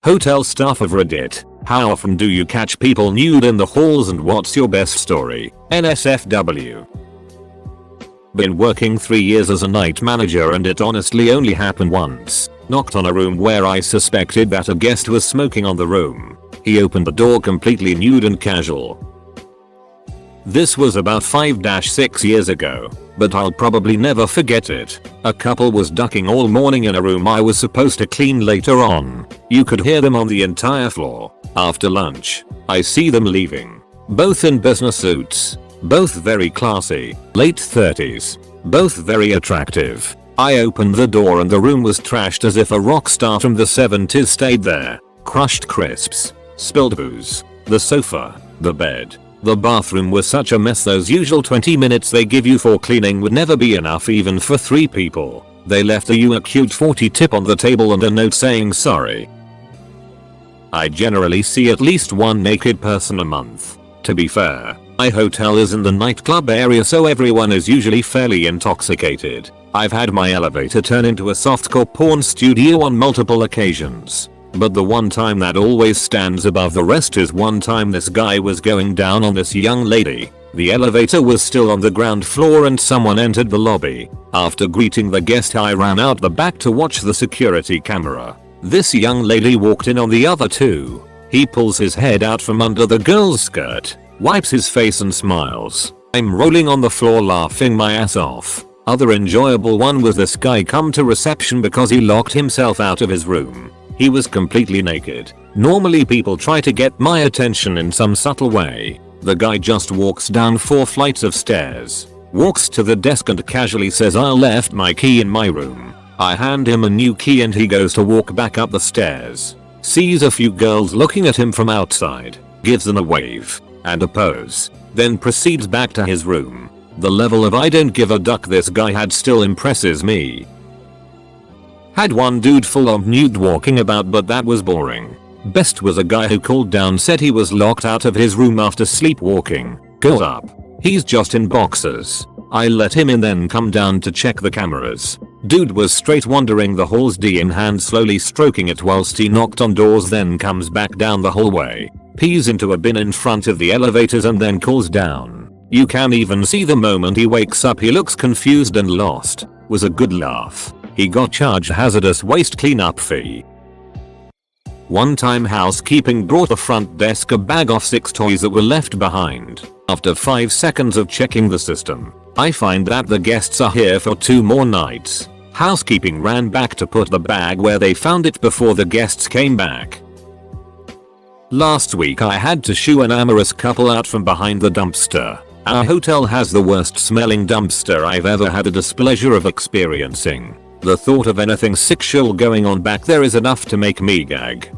Hotel staff of Reddit. How often do you catch people nude in the halls and what's your best story? NSFW. Been working 3 years as a night manager and it honestly only happened once. Knocked on a room where I suspected that a guest was smoking on the room. He opened the door completely nude and casual. This was about 5-6 years ago, but I'll probably never forget it. A couple was ducking all morning in a room I was supposed to clean later on. You could hear them on the entire floor. After lunch, I see them leaving. Both in business suits. Both very classy. Late 30s. Both very attractive. I opened the door and the room was trashed as if a rock star from the 70s stayed there. Crushed crisps. Spilled booze. The sofa. The bed. The bathroom was such a mess. Those usual 20 minutes they give you for cleaning would never be enough even for 3 people. They left a cute $40 tip on the table and a note saying sorry. I generally see at least one naked person a month. To be fair, my hotel is in the nightclub area so everyone is usually fairly intoxicated. I've had my elevator turn into a softcore porn studio on multiple occasions. But the one time that always stands above the rest is one time this guy was going down on this young lady. The elevator was still on the ground floor and someone entered the lobby. After greeting the guest I ran out the back to watch the security camera. This young lady walked in on the other two. He pulls his head out from under the girl's skirt, wipes his face and smiles. I'm rolling on the floor laughing my ass off. Other enjoyable one was this guy come to reception because he locked himself out of his room. He was completely naked. Normally people try to get my attention in some subtle way. The guy just walks down 4 flights of stairs, walks to the desk and casually says I left my key in my room. I hand him a new key and he goes to walk back up the stairs. Sees a few girls looking at him from outside, gives them a wave and a pose, then proceeds back to his room. The level of I don't give a duck this guy had still impresses me. Had one dude full on nude walking about but that was boring. Best was a guy who called down said he was locked out of his room after sleepwalking. Got up. He's just in boxers. I let him in then come down to check the cameras. Dude was straight wandering the halls D in hand slowly stroking it whilst he knocked on doors then comes back down the hallway. Pees into a bin in front of the elevators and then calls down. You can even see the moment he wakes up he looks confused and lost. Was a good laugh. He got charged hazardous waste cleanup fee. One time housekeeping brought the front desk a bag of 6 toys that were left behind. After 5 seconds of checking the system, I find that the guests are here for 2 more nights. Housekeeping ran back to put the bag where they found it before the guests came back. Last week I had to shoo an amorous couple out from behind the dumpster. Our hotel has the worst smelling dumpster I've ever had the displeasure of experiencing. The thought of anything sexual going on back there is enough to make me gag.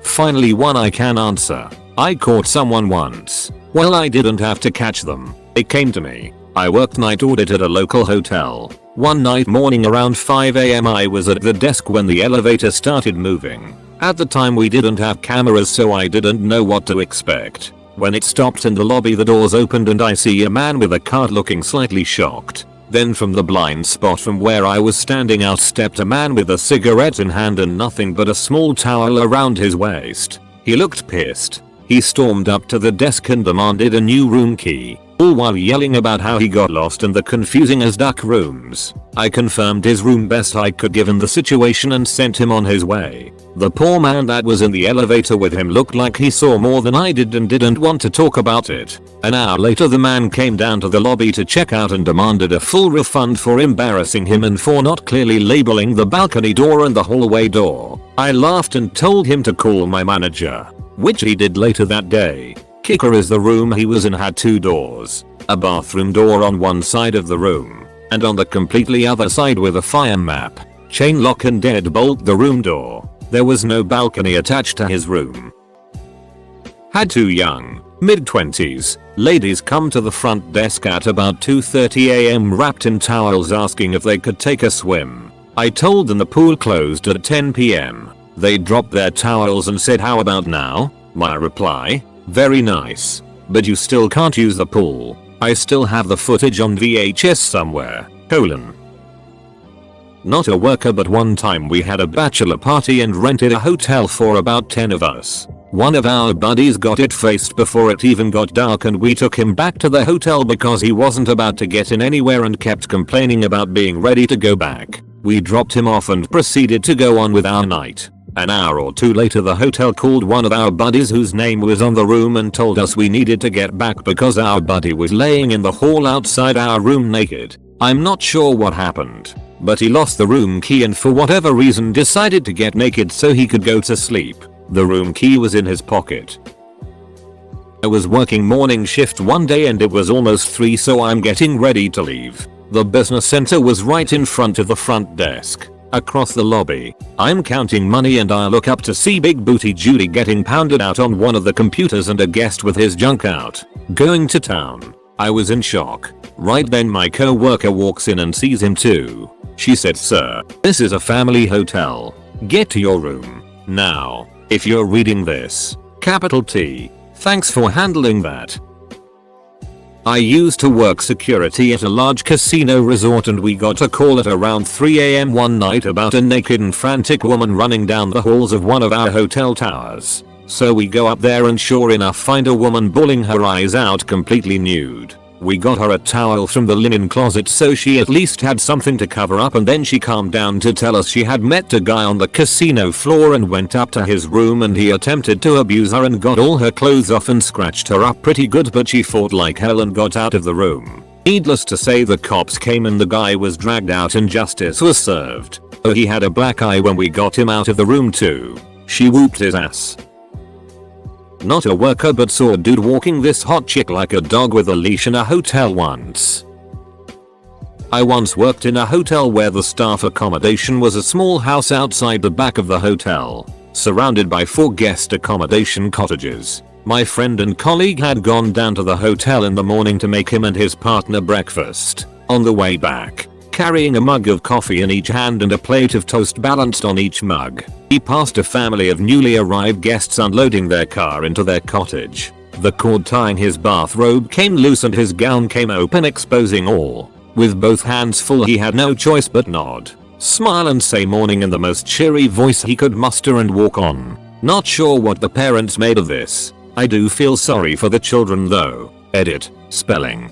Finally one I can answer. I caught someone once. Well, I didn't have to catch them. It came to me. I worked night audit at a local hotel. One night morning around 5 AM I was at the desk when the elevator started moving. At the time we didn't have cameras so I didn't know what to expect. When it stopped in the lobby the doors opened and I see a man with a card looking slightly shocked. Then from the blind spot from where I was standing out stepped a man with a cigarette in hand and nothing but a small towel around his waist. He looked pissed. He stormed up to the desk and demanded a new room key, all while yelling about how he got lost in the confusing as duck rooms. I confirmed his room best I could given the situation and sent him on his way. The poor man that was in the elevator with him looked like he saw more than I did and didn't want to talk about it. An hour later the man came down to the lobby to check out and demanded a full refund for embarrassing him and for not clearly labeling the balcony door and the hallway door. I laughed and told him to call my manager, which he did later that day. Kicker is the room he was in had 2 doors. A bathroom door on one side of the room, and on the completely other side with a fire map, chain lock and deadbolt the room door. There was no balcony attached to his room. Had 2 young, mid-20s, ladies come to the front desk at about 2:30 AM wrapped in towels asking if they could take a swim. I told them the pool closed at 10 PM. They dropped their towels and said how about now? My reply? Very nice. But you still can't use the pool. I still have the footage on VHS somewhere. Not a worker, but one time we had a bachelor party and rented a hotel for about 10 of us. One of our buddies got it faced before it even got dark, and we took him back to the hotel because he wasn't about to get in anywhere and kept complaining about being ready to go back. We dropped him off and proceeded to go on with our night. An hour or two later, the hotel called one of our buddies whose name was on the room and told us we needed to get back because our buddy was laying in the hall outside our room naked. I'm not sure what happened, but he lost the room key and for whatever reason decided to get naked so he could go to sleep. The room key was in his pocket. I was working morning shift one day and it was almost 3, so I'm getting ready to leave. The business center was right in front of the front desk. Across the lobby, I'm counting money and I look up to see Big Booty Judy getting pounded out on one of the computers and a guest with his junk out, going to town. I was in shock. Right then my co-worker walks in and sees him too. She said, "Sir, this is a family hotel. Get to your room now. If you're reading this, capital T, thanks for handling that." I used to work security at a large casino resort and we got a call at around 3 AM one night about a naked and frantic woman running down the halls of one of our hotel towers. So we go up there and sure enough find a woman bawling her eyes out, completely nude. We got her a towel from the linen closet so she at least had something to cover up, and then she calmed down to tell us she had met a guy on the casino floor and went up to his room and he attempted to abuse her and got all her clothes off and scratched her up pretty good, but she fought like hell and got out of the room. Needless to say, the cops came and the guy was dragged out and justice was served. Oh, he had a black eye when we got him out of the room too. She whooped his ass. Not a worker, but saw a dude walking this hot chick like a dog with a leash in a hotel once. I once worked in a hotel where the staff accommodation was a small house outside the back of the hotel, surrounded by 4 guest accommodation cottages. My friend and colleague had gone down to the hotel in the morning to make him and his partner breakfast. On the way back, carrying a mug of coffee in each hand and a plate of toast balanced on each mug, he passed a family of newly arrived guests unloading their car into their cottage. The cord tying his bathrobe came loose and his gown came open, exposing all. With both hands full, he had no choice but nod, smile and say morning in the most cheery voice he could muster and walk on. Not sure what the parents made of this. I do feel sorry for the children though. Edit. Spelling.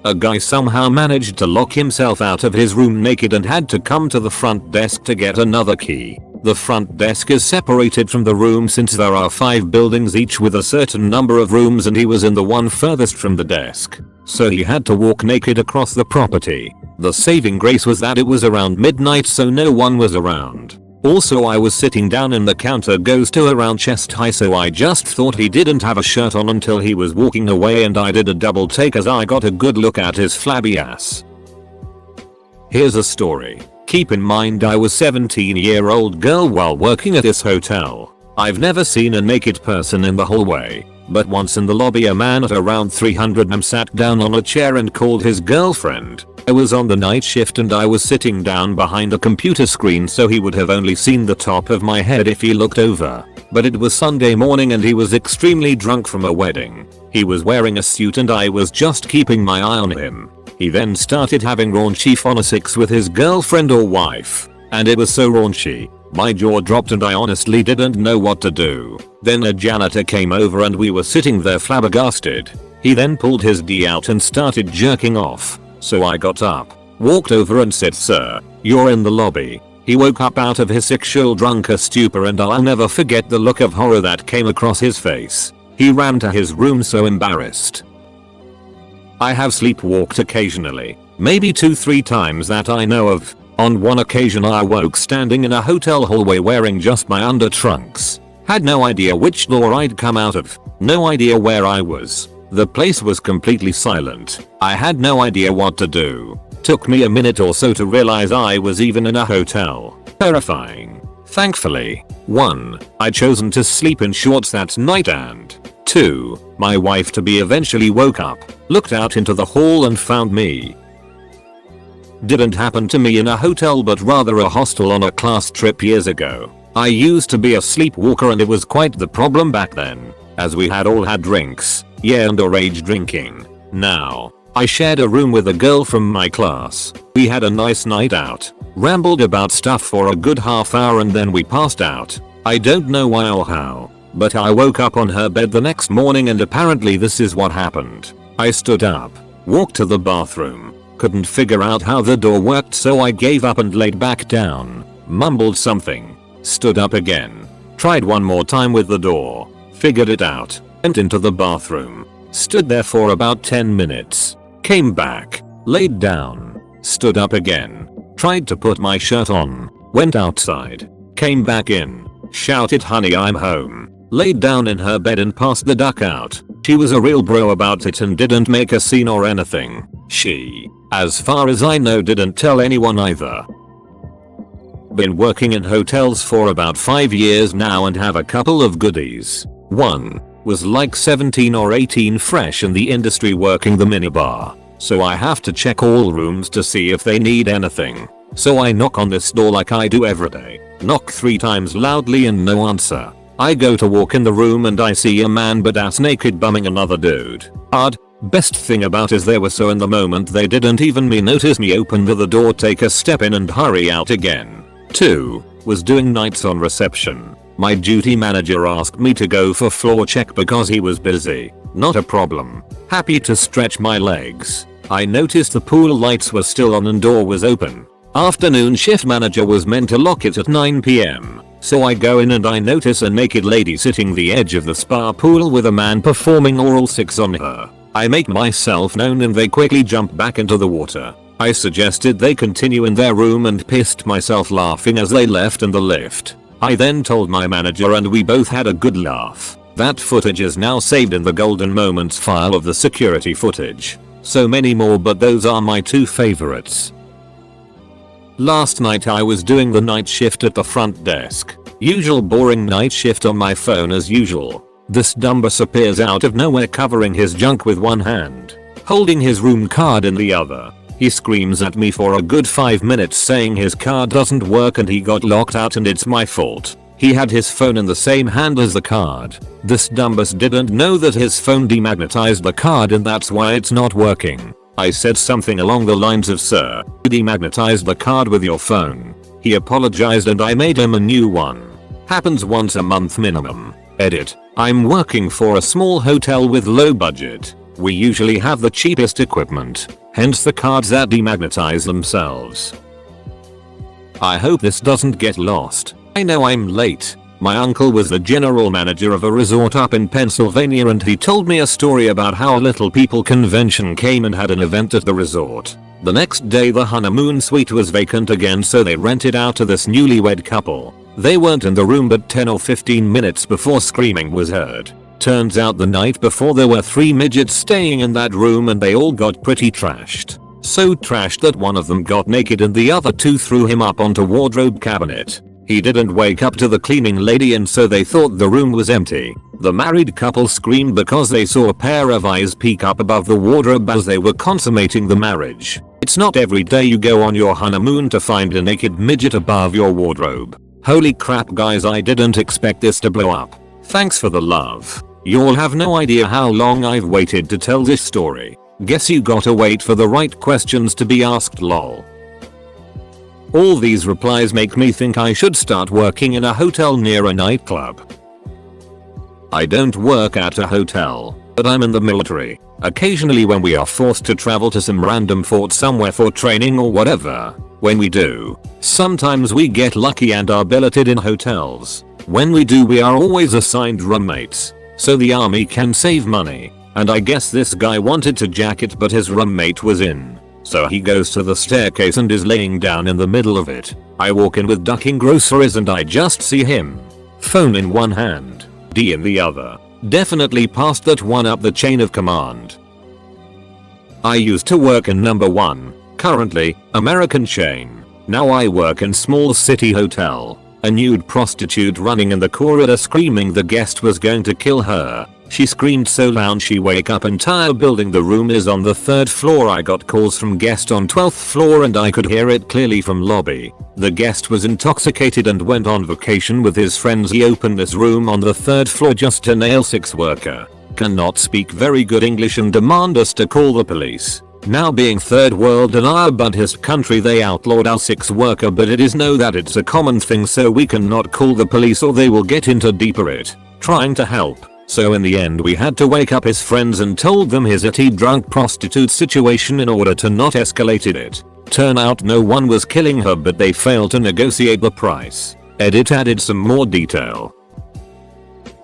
A guy somehow managed to lock himself out of his room naked and had to come to the front desk to get another key. The front desk is separated from the room since there are 5 buildings each with a certain number of rooms, and he was in the one furthest from the desk. So he had to walk naked across the property. The saving grace was that it was around midnight, so no one was around. Also, I was sitting down and the counter goes to around chest high, so I just thought he didn't have a shirt on until he was walking away, and I did a double take as I got a good look at his flabby ass. Here's a story. Keep in mind I was 17-year-old girl while working at this hotel. I've never seen a naked person in the hallway, but once in the lobby a man at around 300 m sat down on a chair and called his girlfriend. I was on the night shift and I was sitting down behind a computer screen, so he would have only seen the top of my head if he looked over. But it was Sunday morning and he was extremely drunk from a wedding. He was wearing a suit and I was just keeping my eye on him. He then started having raunchy phonetics with his girlfriend or wife, and it was so raunchy, my jaw dropped and I honestly didn't know what to do. Then a janitor came over and we were sitting there flabbergasted. He then pulled his D out and started jerking off. So I got up, walked over and said, "Sir, you're in the lobby." He woke up out of his sexual drunker stupor and I'll never forget the look of horror that came across his face. He ran to his room so embarrassed. I have sleepwalked occasionally, maybe 2-3 times that I know of. On one occasion I woke standing in a hotel hallway wearing just my under trunks. Had no idea which door I'd come out of, no idea where I was. The place was completely silent. I had no idea what to do. Took me a minute or so to realize I was even in a hotel. Terrifying. Thankfully, 1. I'd chosen to sleep in shorts that night, and 2. My wife to be eventually woke up, looked out into the hall and found me. Didn't happen to me in a hotel but rather a hostel on a class trip years ago. I used to be a sleepwalker and it was quite the problem back then, as we had all had drinks, yeah, underage drinking. Now, I shared a room with a girl from my class. We had a nice night out, rambled about stuff for a good half hour and then we passed out. I don't know why or how, but I woke up on her bed the next morning and apparently this is what happened. I stood up, walked to the bathroom, couldn't figure out how the door worked so I gave up and laid back down, mumbled something, stood up again, tried one more time with the door, figured it out, went into the bathroom, stood there for about 10 minutes, came back, laid down, stood up again, tried to put my shirt on, went outside, came back in, shouted honey I'm home, laid down in her bed and passed the duck out. She was a real bro about it and didn't make a scene or anything. She, as far as I know, didn't tell anyone either. Been working in hotels for about 5 years now and have a couple of goodies. One, was like 17 or 18 fresh in the industry working the minibar. So I have to check all rooms to see if they need anything. So I knock on this door like I do every day. Knock 3 times loudly and no answer. I go to walk in the room and I see a man butt ass naked bumming another dude. Odd. Best thing about is they were so in the moment they didn't even notice me open the door, take a step in and hurry out again. 2. Was doing nights on reception. My duty manager asked me to go for floor check because he was busy. Not a problem. Happy to stretch my legs. I noticed the pool lights were still on and door was open. Afternoon shift manager was meant to lock it at 9 PM. So I go in and I notice a naked lady sitting the edge of the spa pool with a man performing oral sex on her. I make myself known and they quickly jump back into the water. I suggested they continue in their room and pissed myself laughing as they left in the lift. I then told my manager and we both had a good laugh. That footage is now saved in the golden moments file of the security footage. So many more, but those are my 2 favorites. Last night I was doing the night shift at the front desk. Usual boring night shift on my phone as usual. This dumbus appears out of nowhere covering his junk with one hand, holding his room card in the other. He screams at me for a good 5 minutes saying his card doesn't work and he got locked out and it's my fault. He had his phone in the same hand as the card. This dumbus didn't know that his phone demagnetized the card and that's why it's not working. I said something along the lines of, "Sir, you demagnetized the card with your phone." He apologized and I made him a new one. Happens once a month minimum. Edit. I'm working for a small hotel with low budget. We usually have the cheapest equipment, hence the cards that demagnetize themselves. I hope this doesn't get lost. I know I'm late. My uncle was the general manager of a resort up in Pennsylvania and he told me a story about how a Little People convention came and had an event at the resort. The next day the honeymoon suite was vacant again, so they rented out to this newlywed couple. They weren't in the room but 10 or 15 minutes before screaming was heard. Turns out the night before there were 3 midgets staying in that room and they all got pretty trashed. So trashed that one of them got naked and the other 2 threw him up onto wardrobe cabinet. He didn't wake up to the cleaning lady and so they thought the room was empty. The married couple screamed because they saw a pair of eyes peek up above the wardrobe as they were consummating the marriage. It's not every day you go on your honeymoon to find a naked midget above your wardrobe. Holy crap guys, I didn't expect this to blow up. Thanks for the love. You'll have no idea how long I've waited to tell this story. Guess you gotta wait for the right questions to be asked, lol. All these replies make me think I should start working in a hotel near a nightclub. I don't work at a hotel, but I'm in the military. Occasionally when we are forced to travel to some random fort somewhere for training or whatever, when we do, sometimes we get lucky and are billeted in hotels. When we do, we are always assigned roommates, so the army can save money. And I guess this guy wanted to jack it but his roommate was in. So he goes to the staircase and is laying down in the middle of it. I walk in with ducking groceries and I just see him. Phone in one hand, D in the other. Definitely passed that one up the chain of command. I used to work in number 1, currently, American chain. Now I work in small city hotel. A nude prostitute running in the corridor screaming the guest was going to kill her. She screamed so loud she wake up entire building. The room is on the 3rd floor. I got calls from guest on 12th floor and I could hear it clearly from lobby. The guest was intoxicated and went on vacation with his friends. He opened this room on the 3rd floor just to nail 6 worker. cannot speak very good English and demand us to call the police. Now being third world in our Buddhist country, they outlawed our sex worker, but it is know that it's a common thing, so we cannot call the police or they will get into deeper it trying to help. So in the end we had to wake up his friends and told them his drunk prostitute situation in order to not escalate it. Turn out no one was killing her, but they failed to negotiate the price. Edit added some more detail.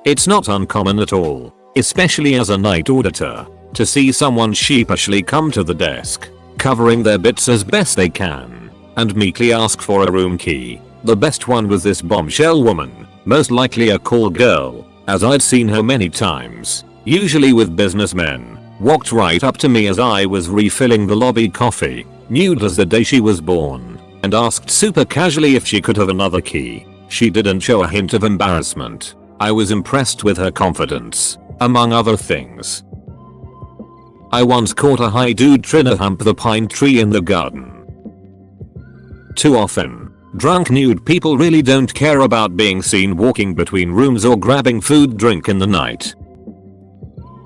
It's not uncommon at all, especially as a night auditor, to see someone sheepishly come to the desk, covering their bits as best they can, and meekly ask for a room key. The best one was this bombshell woman, most likely a call girl, as I'd seen her many times, usually with businessmen, walked right up to me as I was refilling the lobby coffee, nude as the day she was born, and asked super casually if she could have another key. She didn't show a hint of embarrassment. I was impressed with her confidence, among other things. I once caught a high dude trying to hump the pine tree in the garden. Too often, drunk nude people really don't care about being seen walking between rooms or grabbing food drink in the night.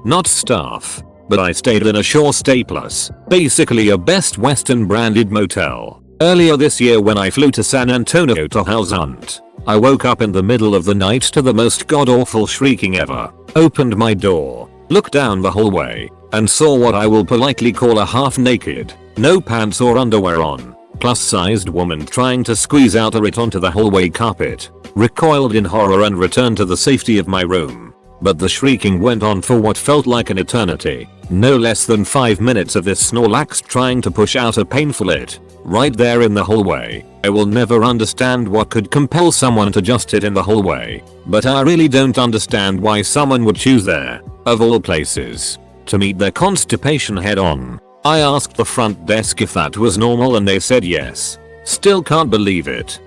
Not staff, but I stayed in a Shore Stay Plus, basically a Best Western branded motel, earlier this year when I flew to San Antonio to house hunt. I woke up in the middle of the night to the most god-awful shrieking ever, opened my door, looked down the hallway, and saw what I will politely call a half-naked, no pants or underwear on, plus-sized woman trying to squeeze out her it onto the hallway carpet. Recoiled in horror and returned to the safety of my room. But the shrieking went on for what felt like an eternity. No less than 5 minutes of this Snorlax trying to push out a painful it, right there in the hallway. I will never understand what could compel someone to just sit in the hallway, but I really don't understand why someone would choose there, of all places, to meet their constipation head on. I asked the front desk if that was normal and they said yes. Still can't believe it.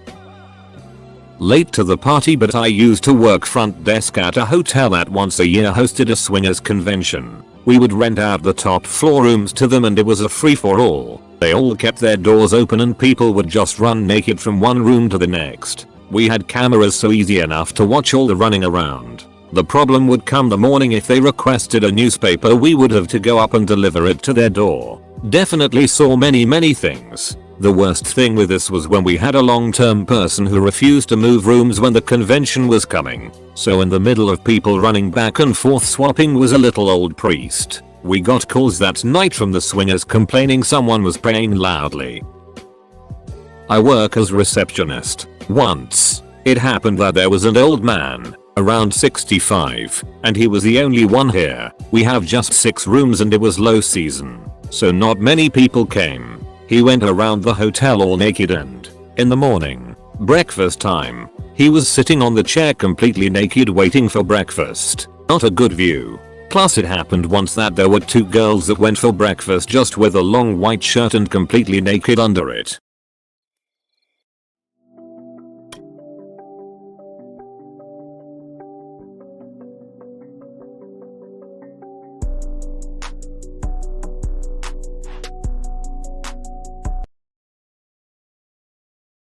Late to the party, but I used to work front desk at a hotel that once a year hosted a swingers convention. We would rent out the top floor rooms to them and it was a free for all. They all kept their doors open and people would just run naked from one room to the next. We had cameras, so easy enough to watch all the running around. The problem would come the morning if they requested a newspaper, we would have to go up and deliver it to their door. Definitely saw many things. The worst thing with this was when we had a long-term person who refused to move rooms when the convention was coming. So in the middle of people running back and forth swapping was a little old priest. We got calls that night from the swingers complaining someone was praying loudly. I work as receptionist. Once, it happened that there was an old man, around 65, and he was the only one here. We have just 6 rooms and it was low season, so not many people came. He went around the hotel all naked and, in the morning, breakfast time, he was sitting on the chair completely naked waiting for breakfast. Not a good view. Plus it happened once that there were 2 girls that went for breakfast just with a long white shirt and completely naked under it.